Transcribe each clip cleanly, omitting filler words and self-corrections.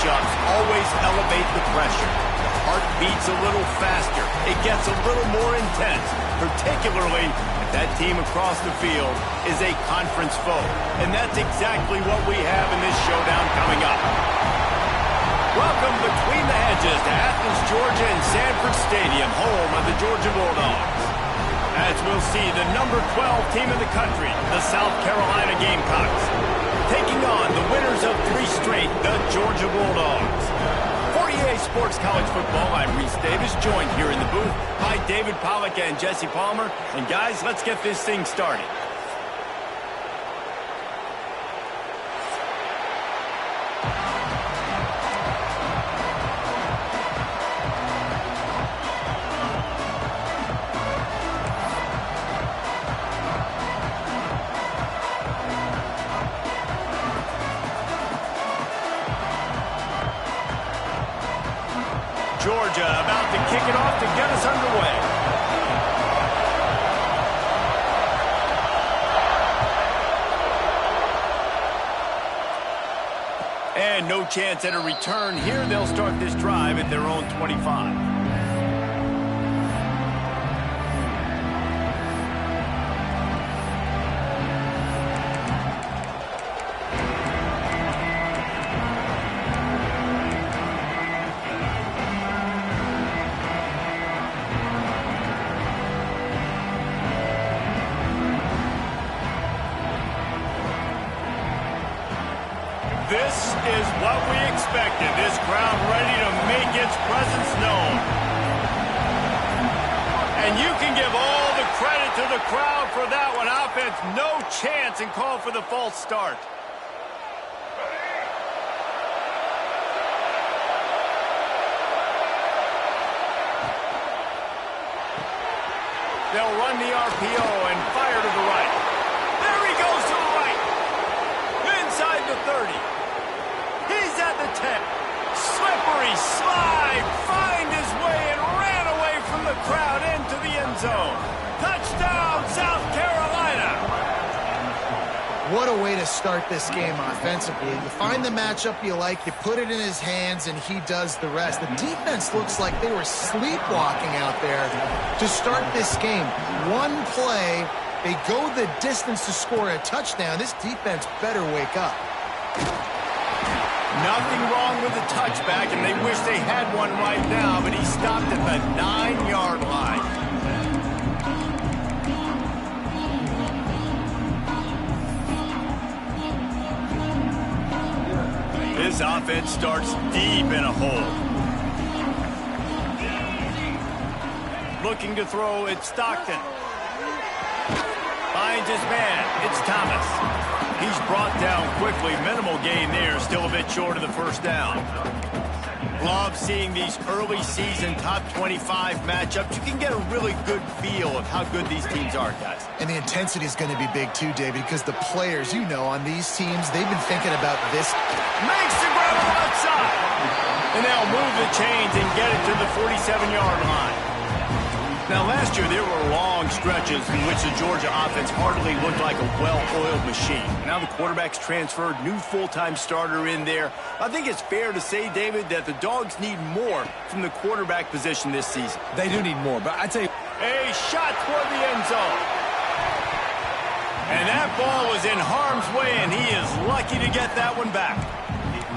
matchups always elevate the pressure. The heart beats a little faster. It gets a little more intense, particularly if that team across the field is a conference foe. And that's exactly what we have in this showdown coming up. Welcome between the hedges to Athens, Georgia and Sanford Stadium, home of the Georgia Bulldogs. As we'll see the number 12 team in the country, the South Carolina Gamecocks, taking on the winners of 3 straight, the Georgia Bulldogs. For EA Sports College Football, I'm Reese Davis, joined here in the booth by David Pollack and Jesse Palmer. And guys, let's get this thing started. Georgia about to kick it off to get us underway. And no chance at a return here. They'll start this drive at their own 25. This is what we expected. This crowd ready to make its presence known. And you can give all the credit to the crowd for that one. Offense, no chance, and call for the false start. They'll run the RPO and fire to the right. There he goes to the right. Inside the 30. He's at the 10. Slippery slide. Find his way and ran away from the crowd into the end zone. Touchdown, South Carolina. What a way to start this game offensively. You find the matchup you like, you put it in his hands, and he does the rest. The defense looks like they were sleepwalking out there to start this game. One play, they go the distance to score a touchdown. This defense better wake up. Nothing wrong with the touchback, and they wish they had one right now, but he stopped at the 9-yard line. This offense starts deep in a hole. Looking to throw, it's Stockton. Finds his man, it's Thomas. He's brought down quickly. Minimal gain there, still a bit short of the first down. Love seeing these early season top 25 matchups. You can get a really good feel of how good these teams are, guys. And the intensity is going to be big too, David, because the players, you know, on these teams, they've been thinking about this. Makes the grab outside. And they'll move the chains and get it to the 47-yard line. Now, last year, there were long stretches in which the Georgia offense hardly looked like a well-oiled machine. Now the quarterback's transferred, new full-time starter in there. I think it's fair to say, David, that the Dogs need more from the quarterback position this season. They do need more, but I tell you... A shot toward the end zone. And that ball was in harm's way, and he is lucky to get that one back.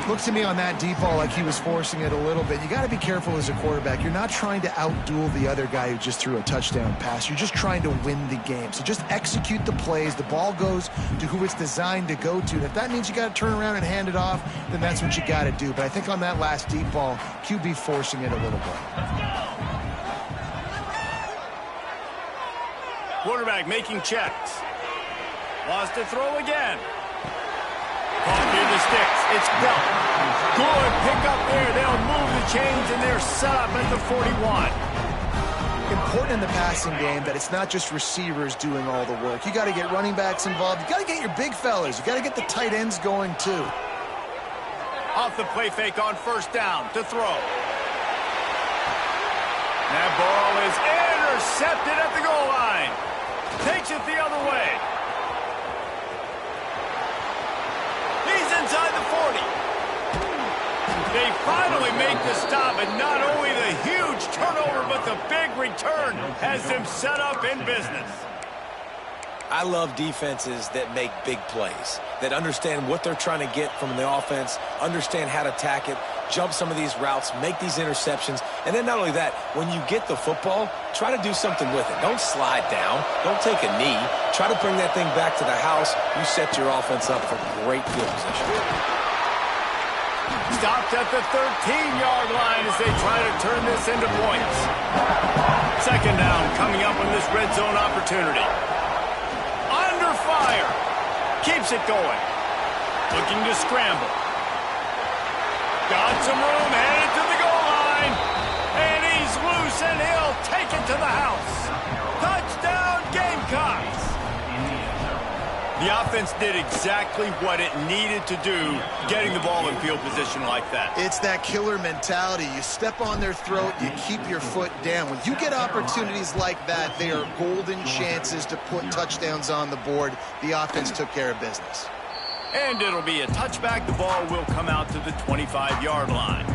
Looked to me on that deep ball like he was forcing it a little bit. You got to be careful as a quarterback. You're not trying to outduel the other guy who just threw a touchdown pass. You're just trying to win the game. So just execute the plays. The ball goes to who it's designed to go to. And if that means you got to turn around and hand it off, then that's what you got to do. But I think on that last deep ball, QB forcing it a little bit. Quarterback making checks. Wants to throw again. Caught near the sticks. It's Belt. Good pickup there. They'll move the chains, and they're set up at the 41. Important in the passing game that it's not just receivers doing all the work. You got to get running backs involved. You got to get your big fellas. You got to get the tight ends going, too. Off the play fake on first down to throw. That ball is intercepted at the goal line. Takes it the other way. He's inside the 40. They finally make the stop, and not only the huge turnover, but the big return has them set up in business. I love defenses that make big plays, that understand what they're trying to get from the offense, understand how to attack it, jump some of these routes, make these interceptions, and then not only that, when you get the football, try to do something with it. Don't slide down. Don't take a knee. Try to bring that thing back to the house. You set your offense up for great field position. Stopped at the 13-yard line as they try to turn this into points. Second down coming up on this red zone opportunity. Under fire. Keeps it going. Looking to scramble. Got some room, headed to the goal line. And he's loose, and he'll take it to the house. Touchdown, Gamecocks. The offense did exactly what it needed to do, getting the ball in field position like that. It's that killer mentality. You step on their throat, you keep your foot down. When you get opportunities like that, they are golden chances to put touchdowns on the board. The offense took care of business. And it'll be a touchback. The ball will come out to the 25-yard line.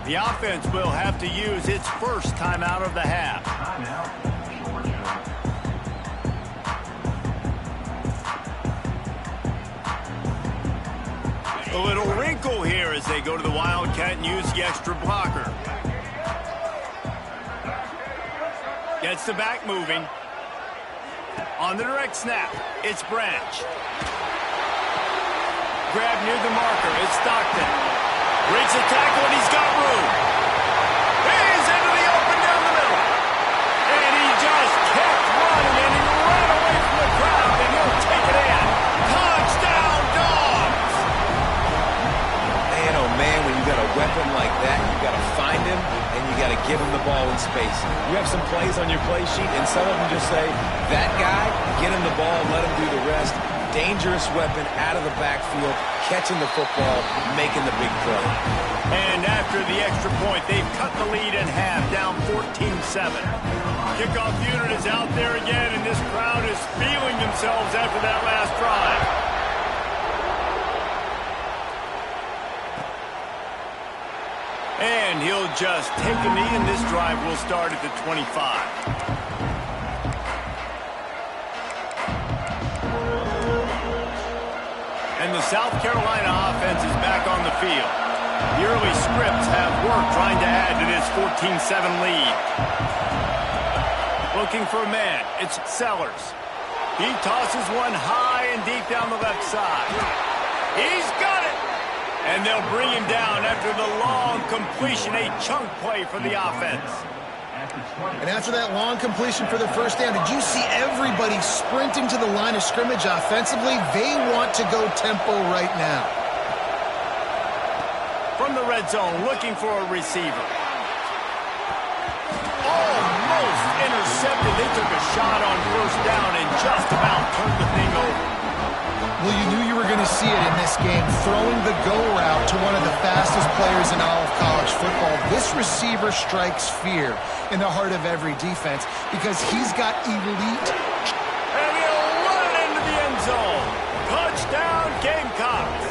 The offense will have to use its first timeout of the half. A little wrinkle here as they go to the Wildcat and use the extra blocker. Gets the back moving. On the direct snap, it's Branch. Grab near the marker, it's Stockton. Breaks the tackle, and he's got room. He's into the open down the middle. And he just kept running, and he ran away from the crowd, and he'll take it in. Touchdown, Dogs! Man, oh man, when you got a weapon like that, you got to find him, and you got to give him the ball in space. You have some plays on your play sheet, and some of them just say, that guy, get him the ball, let him do the rest. Dangerous weapon out of the backfield, catching the football, making the big play. And after the extra point, they've cut the lead in half, down 14-7. Kickoff unit is out there again, and this crowd is feeling themselves after that last drive. And he'll just take a knee, and this drive will start at the 25. And the South Carolina offense is back on the field. The early scripts have worked trying to add to this 14-7 lead. Looking for a man. It's Sellers. He tosses one high and deep down the left side. He's got it! And they'll bring him down after the long completion, a chunk play for the offense. And after that long completion for the first down, did you see everybody sprinting to the line of scrimmage offensively? They want to go tempo right now. From the red zone, looking for a receiver. Almost intercepted. They took a shot on first down and just about turned the thing over. Well, you knew you were going to see it in this game, throwing the go route to one of the fastest players in all of college football. This receiver strikes fear in the heart of every defense because he's got elite. And he'll run it into the end zone. Touchdown, Gamecocks.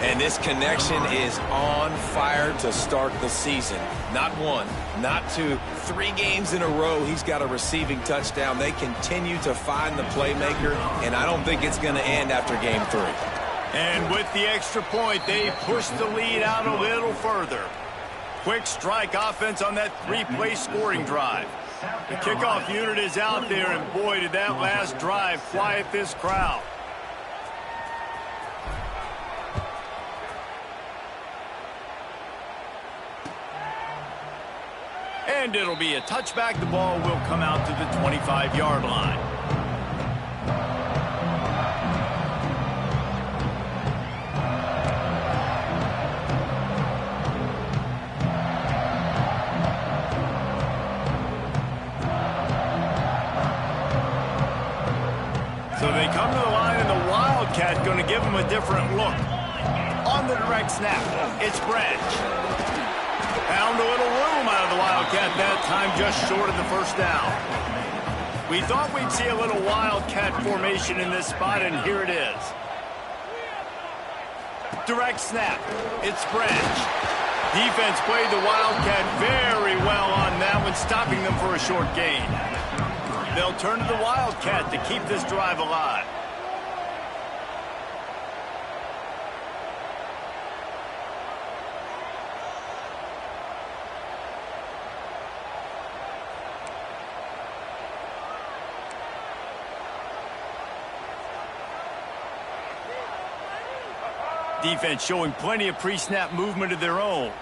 And this connection is on fire to start the season. Not one, not two, 3 games in a row he's got a receiving touchdown. They continue to find the playmaker, and I don't think it's going to end after game 3. And with the extra point, they push the lead out a little further. Quick strike offense on that 3-play scoring drive. The kickoff unit is out there, and boy, did that last drive quiet this crowd. And it'll be a touchback. The ball will come out to the 25-yard line. So Wildcat going to give him a different look. On the direct snap, it's Branch. Found a little room out of the Wildcat that time, just short of the first down. We thought we'd see a little Wildcat formation in this spot, and here it is. Direct snap, it's Branch. Defense played the Wildcat very well on that one, stopping them for a short gain. They'll turn to the Wildcat to keep this drive alive. Defense showing plenty of pre-snap movement of their own.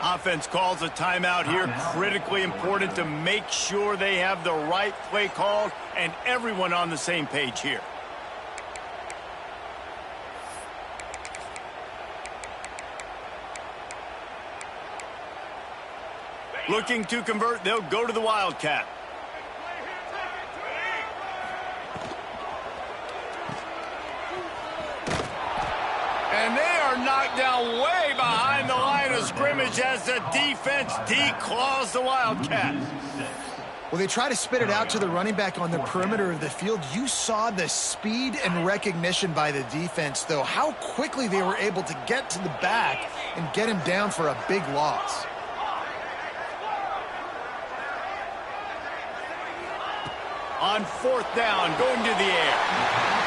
Offense calls a timeout here. Critically important to make sure they have the right play called and everyone on the same page here. Looking to convert, they'll go to the Wildcat. And they are knocked down way behind the line of scrimmage as the defense declaws the Wildcat. Well, they try to spit it out to the running back on the perimeter of the field. You saw the speed and recognition by the defense, though, how quickly they were able to get to the back and get him down for a big loss. On fourth down, going to the air.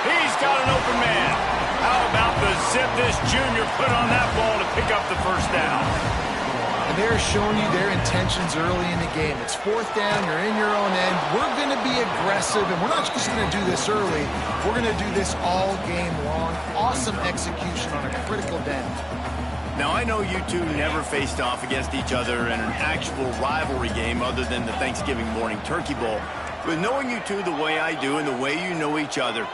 He's got an open man. How about the zip this junior put on that ball to pick up the first down? And they're showing you their intentions early in the game. It's fourth down, you're in your own end. We're going to be aggressive, and we're not just going to do this early. We're going to do this all game long. Awesome execution on a critical down. Now, I know you two never faced off against each other in an actual rivalry game other than the Thanksgiving morning Turkey Bowl. But knowing you two the way I do and the way you know each other,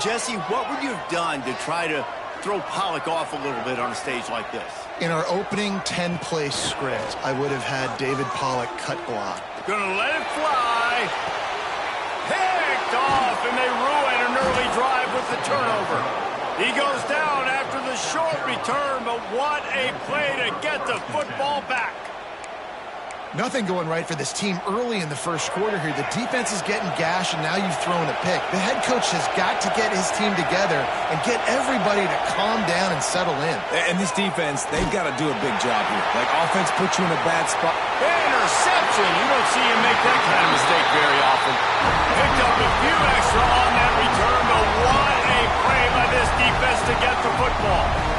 Jesse, what would you have done to try to throw Pollock off a little bit on a stage like this? In our opening 10-play script, I would have had David Pollock cut block. Gonna let it fly. Picked off, and they ruin an early drive with the turnover. He goes down after the short return, but what a play to get the football back. Nothing going right for this team early in the first quarter here. The defense is getting gashed, and now you've thrown a pick. The head coach has got to get his team together and get everybody to calm down and settle in. And this defense, they've got to do a big job here. Like, offense puts you in a bad spot. Interception! You don't see him make that kind of mistake very often. Picked up a few extra on that return, but what a play by this defense to get the football.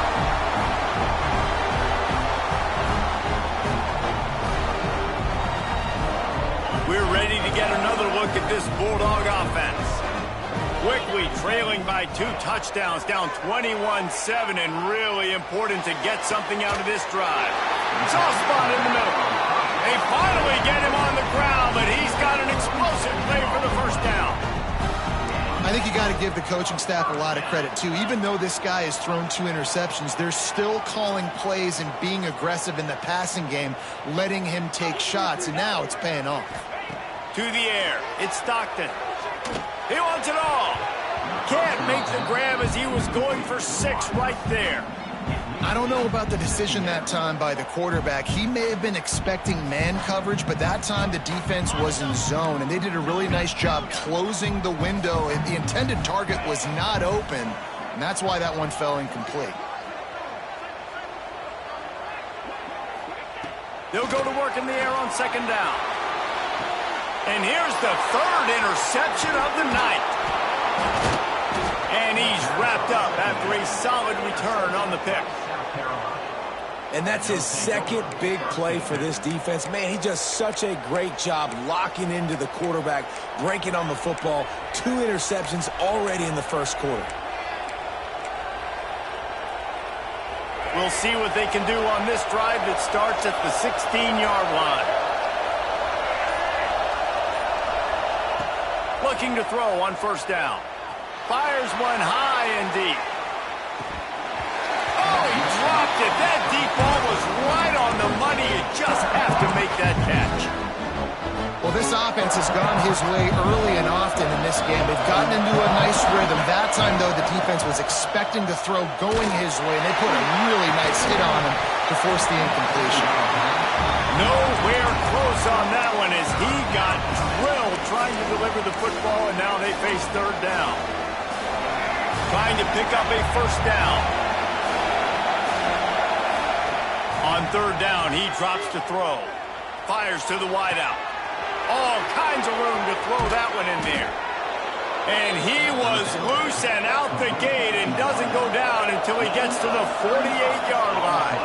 We're ready to get another look at this Bulldog offense. Quickly trailing by 2 touchdowns, down 21-7, and really important to get something out of this drive. Soft spot in the middle. They finally get him on the ground, but he's got an explosive play for the first down. I think you got to give the coaching staff a lot of credit, too. Even though this guy has thrown 2 interceptions, they're still calling plays and being aggressive in the passing game, letting him take shots, and now it's paying off. To the air, it's Stockton. He wants it all. Can't make the grab as he was going for 6 right there. I don't know about the decision that time by the quarterback. He may have been expecting man coverage, but that time the defense was in zone, and they did a really nice job closing the window. The intended target was not open, and that's why that one fell incomplete. They'll go to work in the air on second down. And here's the 3rd interception of the night. And he's wrapped up after a solid return on the pick. And that's his 2nd big play for this defense. Man, he does such a great job locking into the quarterback, breaking on the football. 2 interceptions already in the first quarter. We'll see what they can do on this drive that starts at the 16-yard line. Looking to throw on first down. Fires one high and deep. Oh, he dropped it. That deep ball was right on the money. You just have to make that catch. Well, this offense offense has gone his way early and often in this game. They've gotten into a nice rhythm. That time, though, the defense was expecting to throw going his way, and they put a really nice hit on him to force the incompletion. Nowhere close on that one as he got drilled trying to deliver the football, and now they face third down. Trying to pick up a first down. On third down, he drops to throw. Fires to the wideout. All kinds of room to throw that one in there. And he was loose and out the gate and doesn't go down until he gets to the 48-yard line.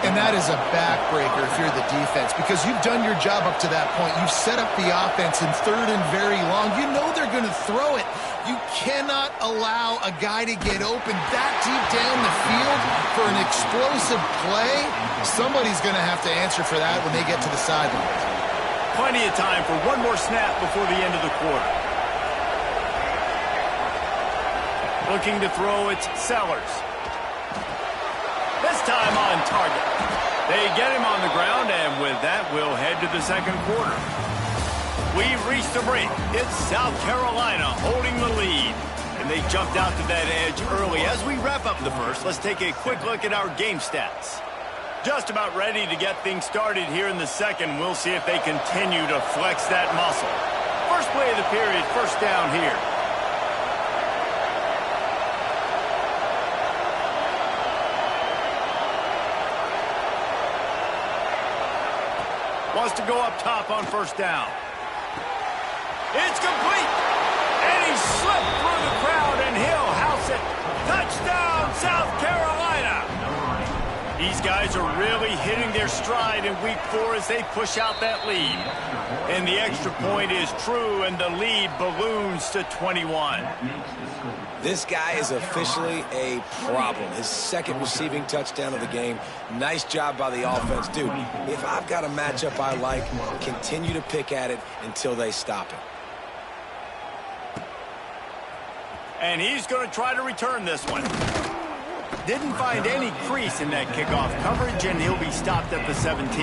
And that is a backbreaker if you're the defense, because you've done your job up to that point. You've set up the offense in third and very long. You know they're going to throw it. You cannot allow a guy to get open that deep down the field for an explosive play. Somebody's going to have to answer for that when they get to the sideline. Plenty of time for one more snap before the end of the quarter. Looking to throw, it's Sellers. This time on target. They get him on the ground, and with that, we'll head to the second quarter. We've reached the break. It's South Carolina holding the lead. And they jumped out to that edge early. As we wrap up the first, let's take a quick look at our game stats. Just about ready to get things started here in the second. We'll see if they continue to flex that muscle. First play of the period, first down here. Wants to go up top on first down. It's complete. And he slipped through the crowd, and he'll house it. Touchdown, South Carolina. These guys are really hitting their stride in week 4 as they push out that lead. And the extra point is true, and the lead balloons to 21. This guy is officially a problem. His second receiving touchdown of the game. Nice job by the offense. Dude, if I've got a matchup I like, continue to pick at it until they stop it. And he's going to try to return this one. Didn't find any crease in that kickoff coverage, and he'll be stopped at the 17.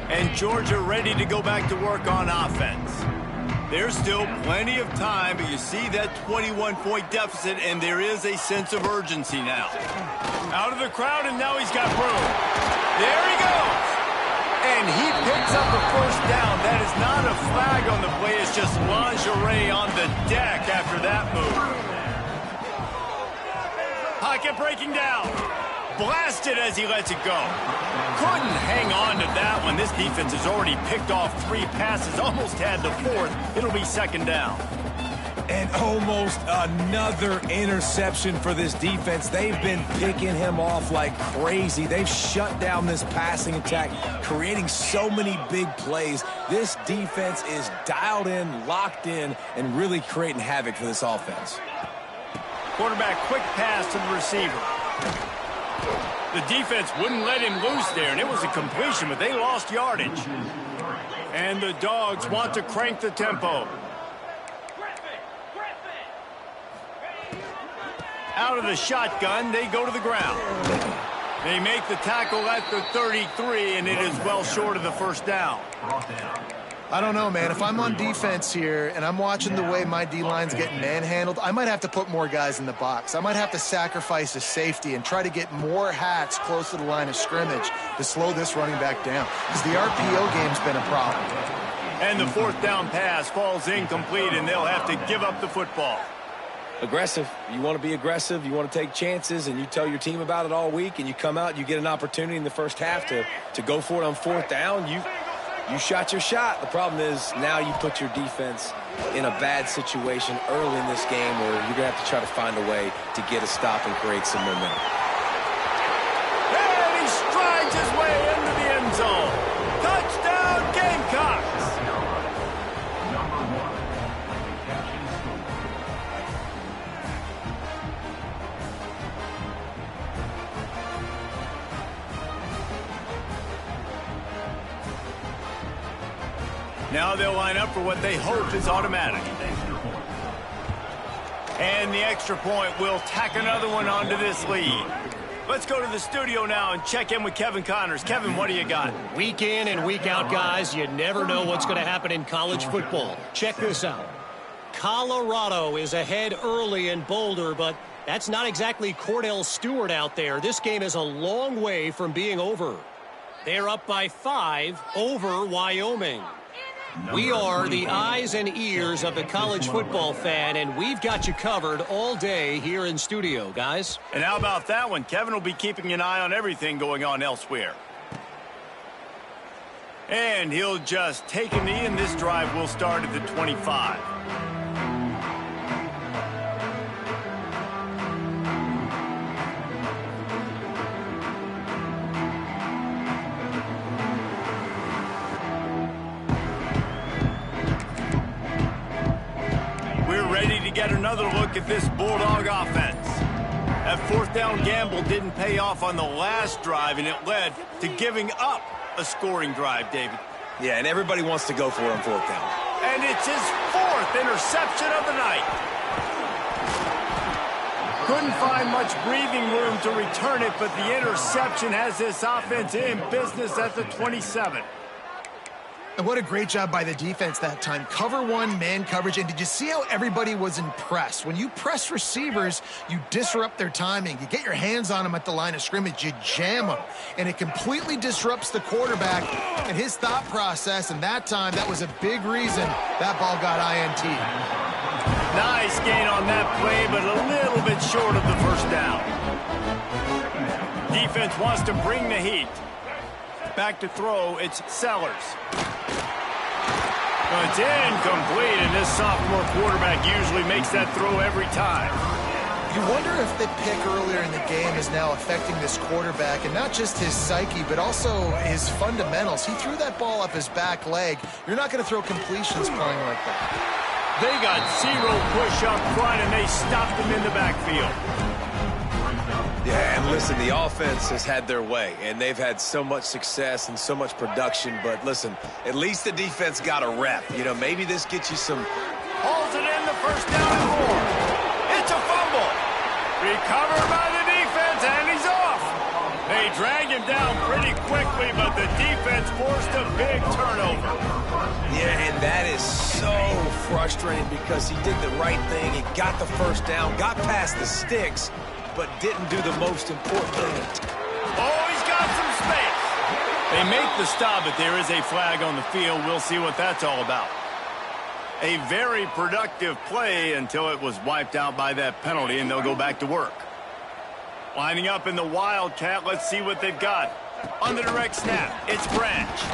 And Georgia ready to go back to work on offense. There's still plenty of time, but you see that 21-point deficit, and there is a sense of urgency now. Out of the crowd, and now he's got room. There he goes. And he picks up the first down. That is not a flag on the play. It's just lingerie on the deck after that move. Pocket breaking down. Blasted as he lets it go. Couldn't hang on to that one. This defense has already picked off 3 passes, almost had the 4th. It'll be second down. And almost another interception for this defense. They've been picking him off like crazy. They've shut down this passing attack, creating so many big plays. This defense is dialed in, locked in, and really creating havoc for this offense. Quarterback quick pass to the receiver. The defense wouldn't let him loose there, and it was a completion, but they lost yardage. And the Dogs want to crank the tempo. Out of the shotgun, they go to the ground. They make the tackle at the 33, and it is well short of the first down. I don't know, man. If I'm on defense here and I'm watching the way my D-line's getting manhandled, I might have to put more guys in the box. I might have to sacrifice a safety and try to get more hats close to the line of scrimmage to slow this running back down, because the RPO game's been a problem. And the 4th down pass falls incomplete, and they'll have to give up the football. Aggressive. You want to be aggressive. You want to take chances, and you tell your team about it all week, and you come out, you get an opportunity in the first half to go for it on 4th down. You shot your shot. The problem is now you put your defense in a bad situation early in this game where you're going to have to try to find a way to get a stop and create some momentum. And he strides his way into the end zone. Touchdown, Gamecocks! Now they'll line up for what they hope is automatic. And the extra point will tack another one onto this lead. Let's go to the studio now and check in with Kevin Connors. Kevin, what do you got? Week in and week out, guys, you never know what's going to happen in college football. Check this out. Colorado is ahead early in Boulder, but that's not exactly Cordell Stewart out there. This game is a long way from being over. They're up by 5 over Wyoming. We are the eyes and ears of the college football fan, and we've got you covered all day here in studio, guys. And how about that one? Kevin will be keeping an eye on everything going on elsewhere. And he'll just take a knee, and this drive will start at the 25. Get another look at this Bulldog offense. That fourth down gamble didn't pay off on the last drive, and it led to giving up a scoring drive, David. Yeah, and everybody wants to go for it on fourth down. And it's his 4th interception of the night. Couldn't find much breathing room to return it, but the interception has this offense in business at the 27. And what a great job by the defense that time. Cover one, man coverage. And did you see how everybody was impressed? When you press receivers, you disrupt their timing. You get your hands on them at the line of scrimmage. You jam them. And it completely disrupts the quarterback and his thought process. And that time, that was a big reason that ball got INT. Nice gain on that play, but a little bit short of the first down. Defense wants to bring the heat. Back to throw, it's Sellers. It's incomplete, and this sophomore quarterback usually makes that throw every time. You wonder if the pick earlier in the game is now affecting this quarterback, and not just his psyche, but also his fundamentals. He threw that ball up his back leg. You're not going to throw completions playing like that. They got 0 push up front, and they stopped him in the backfield. Yeah, and listen, the offense has had their way, and they've had so much success and so much production. But listen, at least the defense got a rep. You know, maybe this gets you some... Hauls it in, the first down and 4. It's a fumble. Recovered by the defense, and he's off. They drag him down pretty quickly, but the defense forced a big turnover. Yeah, and that is so frustrating because he did the right thing. He got the first down, got past the sticks, but didn't do the most important thing. Oh, he's got some space. They make the stop, but there is a flag on the field. We'll see what that's all about. A very productive play until it was wiped out by that penalty, and they'll go back to work. Lining up in the Wildcat, let's see what they've got. On the direct snap, it's Branch.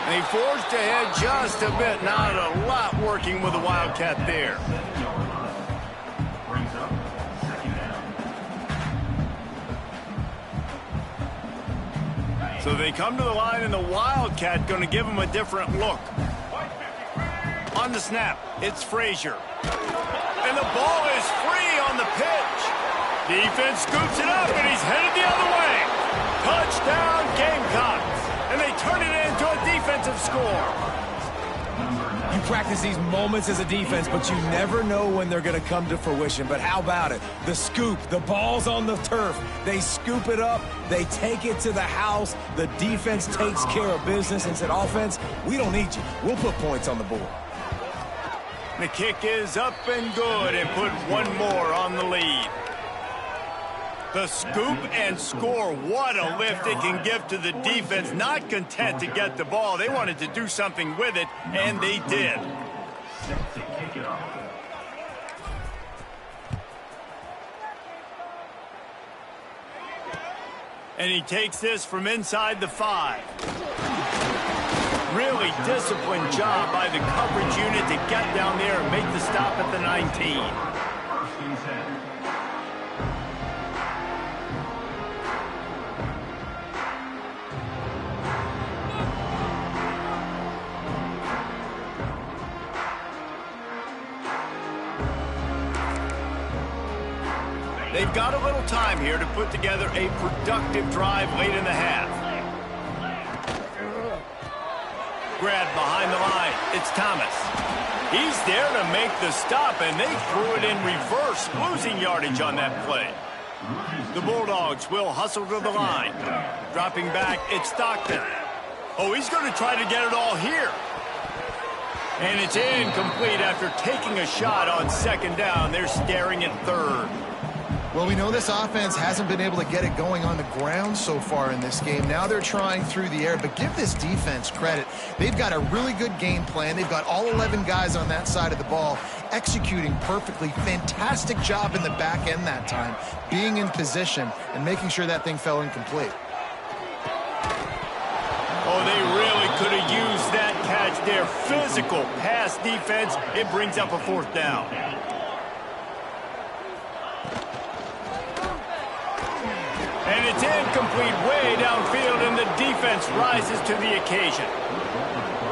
And he forged ahead just a bit. Not a lot working with the Wildcat there. So they come to the line, and the Wildcat going to give them a different look. On the snap, it's Frazier. And the ball is free on the pitch. Defense scoops it up, and he's headed the other way. Touchdown, Gamecocks. And they turn it into a defensive score. You practice these moments as a defense, but you never know when they're going to come to fruition. But how about it? The scoop, the ball's on the turf. They scoop it up. They take it to the house. The defense takes care of business and said, offense, we don't need you. We'll put points on the board. The kick is up and good, and put one more on the lead. The scoop and score, what a lift it can give to the defense. Not content to get the ball. They wanted to do something with it, and they did. And he takes this from inside the 5. Really disciplined job by the coverage unit to get down there and make the stop at the 19. They've got a little time here to put together a productive drive late in the half. Grabbed behind the line. It's Thomas. He's there to make the stop, and they threw it in reverse, losing yardage on that play. The Bulldogs will hustle to the line. Dropping back, it's Stockton. Oh, he's going to try to get it all here. And it's incomplete after taking a shot on second down. They're staring at third. Well, we know this offense hasn't been able to get it going on the ground so far in this game. Now they're trying through the air, but give this defense credit. They've got a really good game plan. They've got all 11 guys on that side of the ball executing perfectly. Fantastic job in the back end that time, being in position and making sure that thing fell incomplete. Oh, they really could have used that catch there. Physical pass defense. It brings up a fourth down. And it's incomplete way downfield, and the defense rises to the occasion.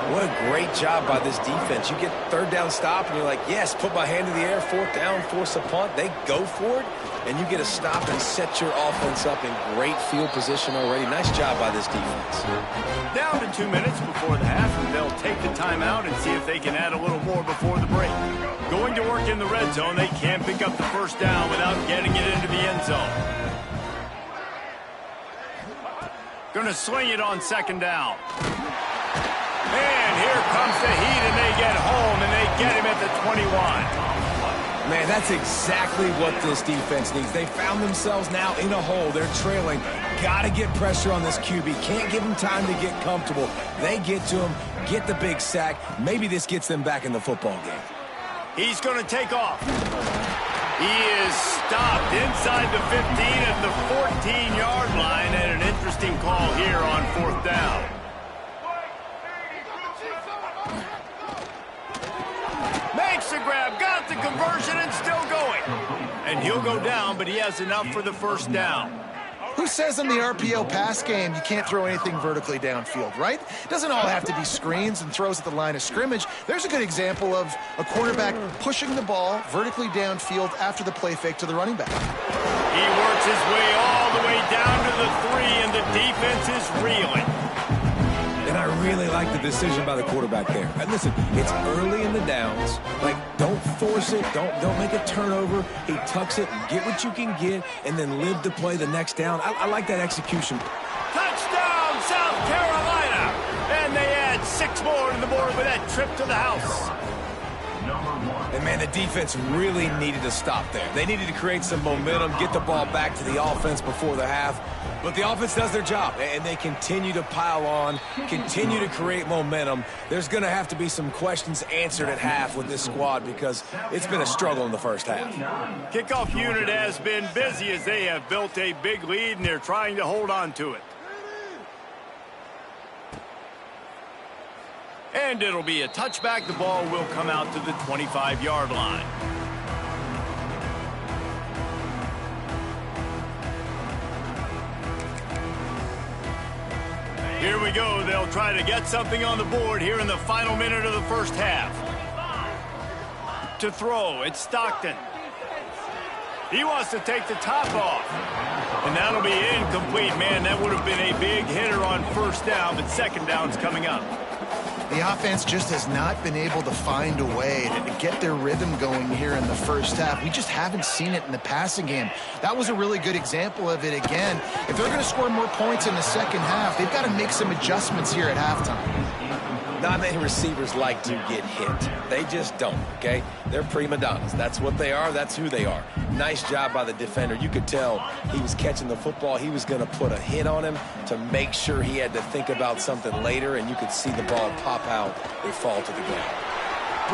What a great job by this defense. You get third down stop, and you're like, yes, put my hand in the air, fourth down, force a punt. They go for it, and you get a stop and set your offense up in great field position already. Nice job by this defense. Down to 2 minutes before the half, and they'll take the timeout and see if they can add a little more before the break. Going to work in the red zone, they can't pick up the first down without getting it into the end zone. Going to sling it on second down. And here comes the heat, and they get home, and they get him at the 21. Man, that's exactly what this defense needs. They found themselves now in a hole. They're trailing. Got to get pressure on this QB. Can't give him time to get comfortable. They get to him, get the big sack. Maybe this gets them back in the football game. He's going to take off. He is stopped inside the 15 at the 14-yard line, and an interesting call here on fourth down. Makes the grab, got the conversion, and still going. And he'll go down, but he has enough for the first down. Who says in the RPO pass game you can't throw anything vertically downfield, right? It doesn't all have to be screens and throws at the line of scrimmage. There's a good example of a quarterback pushing the ball vertically downfield after the play fake to the running back. He works his way all the way down to the 3, and the defense is reeling. And I really like the decision by the quarterback there. And listen, it's early in the downs. Like, don't force it. Don't make a turnover. He tucks it, get what you can get, and then live to play the next down. I like that execution. Touchdown, South Carolina! And they add 6 more to the board with that trip to the house. And, man, the defense really needed to stop there. They needed to create some momentum, get the ball back to the offense before the half. But the offense does their job, and they continue to pile on, continue to create momentum. There's going to have to be some questions answered at half with this squad because it's been a struggle in the first half. Kickoff unit has been busy as they have built a big lead, and they're trying to hold on to it. And it'll be a touchback. The ball will come out to the 25-yard line. Here we go. They'll try to get something on the board here in the final minute of the first half. To throw, it's Stockton. He wants to take the top off. And that'll be incomplete. Man, that would have been a big hitter on first down, but second down's coming up. The offense just has not been able to find a way to get their rhythm going here in the first half. We just haven't seen it in the passing game. That was a really good example of it again. If they're going to score more points in the second half, they've got to make some adjustments here at halftime. Not many receivers like to get hit. They just don't, okay? They're prima donnas. That's what they are. That's who they are. Nice job by the defender. You could tell he was catching the football. He was going to put a hit on him to make sure he had to think about something later, and you could see the ball pop out and fall to the ground.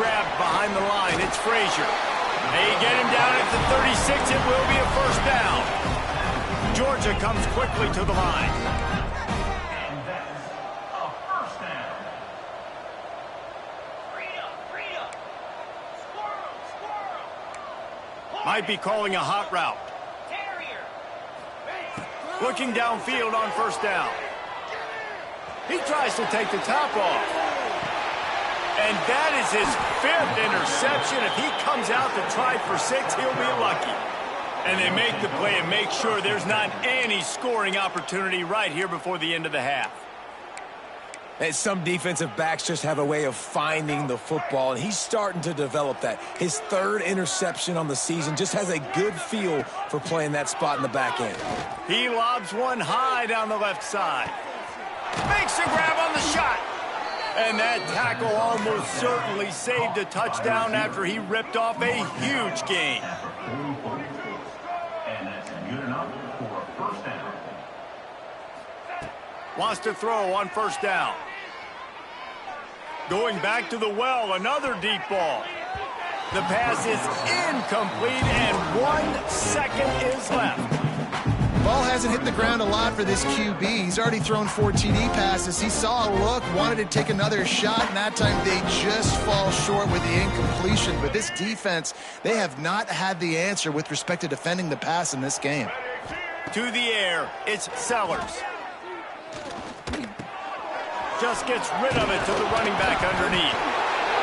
Grab behind the line. It's Frazier. They get him down at the 36. It will be a first down. Georgia comes quickly to the line. Might be calling a hot route. Looking downfield on first down. He tries to take the top off. And that is his 5th interception. If he comes out to try for 6, he'll be lucky. And they make the play and make sure there's not any scoring opportunity right here before the end of the half. And some defensive backs just have a way of finding the football, and he's starting to develop that. His third interception on the season, just has a good feel for playing that spot in the back end. He lobs one high down the left side. Makes a grab on the shot. And that tackle almost certainly saved a touchdown after he ripped off a huge gain. Wants to throw on first down. Going back to the well, another deep ball. The pass is incomplete, and 1 second is left. Ball hasn't hit the ground a lot for this QB. He's already thrown 4 TD passes. He saw a look, wanted to take another shot, and that time they just fall short with the incompletion. But this defense, they have not had the answer with respect to defending the pass in this game. To the air, it's Sellers. Just gets rid of it to the running back underneath.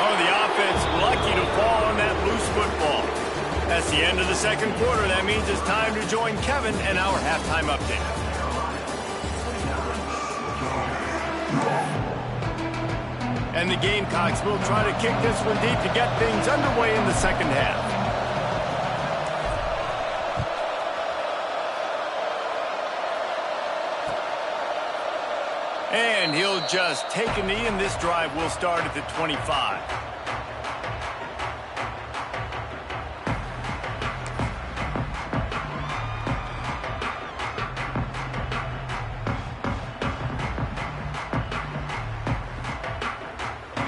Oh, the offense lucky to fall on that loose football. That's the end of the second quarter. That means it's time to join Kevin and our halftime update. And the Gamecocks will try to kick this one deep to get things underway in the second half. And he'll just take a knee, and this drive will start at the 25.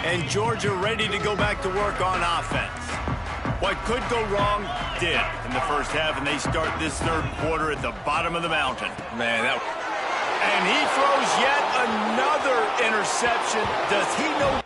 And Georgia ready to go back to work on offense. What could go wrong did in the first half, and they start this third quarter at the bottom of the mountain. Man, And he throws yet another interception. Does he know?